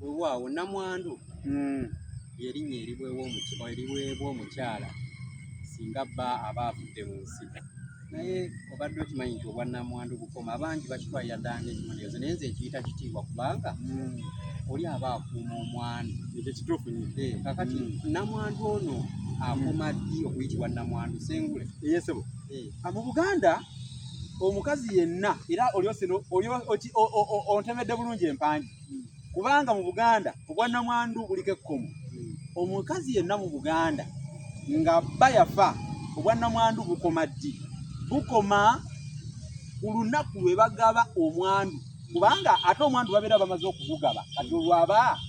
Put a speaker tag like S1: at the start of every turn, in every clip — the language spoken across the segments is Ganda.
S1: Weewaawo nnamwandu yerinnya eriweebwa omukyala singa bba aba afudde mu nsi. Naye obadde okimanyi nti obwannamwandu bukoma, abangi bakitwalira ddala ng'ekibonerezo, naye nze nkiyita kitiibwa kubanga oli aba akuuma omwandu.
S2: Ekyo kituufu nnyo.
S1: Kakati nnamwandu ono akoma ddi okuyitibwa nnamwandu Ssengule?
S2: Ssebo, mu Buganda omukazi yenna, era ontemedde bulungi empangi, kubanga mu Buganda obwannamwandu buliko ekkomo. Omukazi yenna mu Buganda nga bba yafa, obwannamwandu bukoma ddi? Bukoma ku lunaku lwe bagaba omwandu, kubanga ate omwandu babeera bamaze okugugaba. Kati olwaba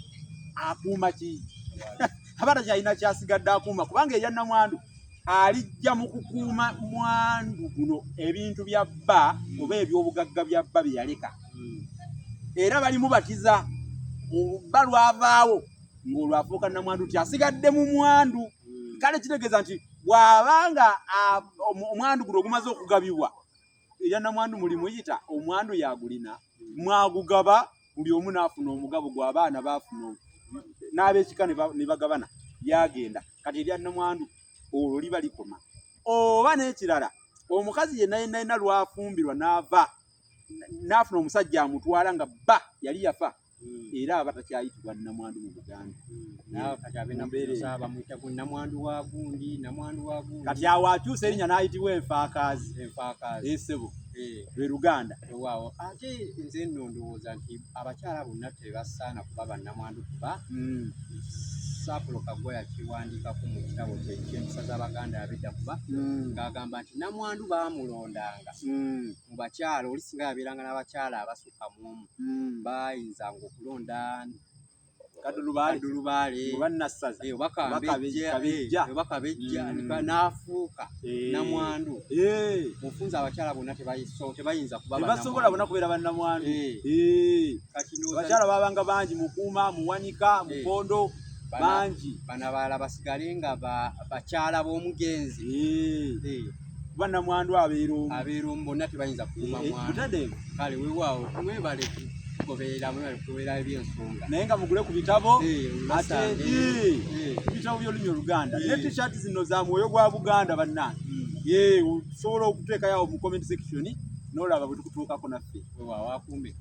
S2: akuuma ki? Aba takyalina kyasigadde akuuma, kubanga erya nnamwandu alijja mu kukuuma mwandu guno ebintu bya bba oba ebyobugagga bya bba bye yaleka. Era balimubatiza bba lwavaawo ng'olwafuuka nnamwandu nti asigadde mu mwandu. Kale kitegeeza nti bw'abanga omwandu guno ogumaze okugabibwa, erya nnamwandu mulimuyita omwandu yagulina, mwagugaba, buli omu n'afuna omugabo gw'abaana baafuna, n'ab'ekika ne bagabana byagenda. Kati erya nnamwandu olwo liba likoma. Oba n'ekirala, omukazi yenna lwafumbirwa n'afuna omusajja amutwala nga bba yali yafa, era aba takyayitibwa nnamwandu mu Buganda.
S1: Nnamwandu wa gundi.
S2: Kati awo akyusa erinnya n'ayitibwa enfaakaazi. Ssebo, lwe Luganda.
S1: Waawo, ate nze nno ndowooza nti abakyala bonna tebasaana kuba bannamwandu, kuba Saapulo Kaggwa yakiwandiikako mu kitabo kye ky'empisa z'Abaganda ab'edda, kuba ng'agamba nti nnamwandu baamulondanga mu bakyala, oli singa yabeeranga n'abakyala abasukka mu omu, baayinzanga okulonda Kaddulubaale
S2: oba Nassaza
S1: oba Kabejja n'afuuka nnamwandu. Mufunza abakyala bonna tebayinza kuba
S2: tebasobola bonna kubeera bannamwandu. Abakyala babanga bangi, Mukuuma, Muwanika, Mukondo, bangi.
S1: Bano abalala basigale nga bakyala b'omugenzi.
S2: Kuba nnamwandu abeera omu,
S1: bonna tebayinza kukuuma mwandu. Kale weewaawo mwebale kugoberera eby'ensonga,
S2: naye nga mugule ku bitabo, ate ebitabo by'olulimi Oluganda. Ne t-shirt zino za mwoyo gwa Buganda bannange, osobola okuteekayo awo mu comment section n'olaba bwe tukutuukako naffe.
S1: Weewaawo akuume.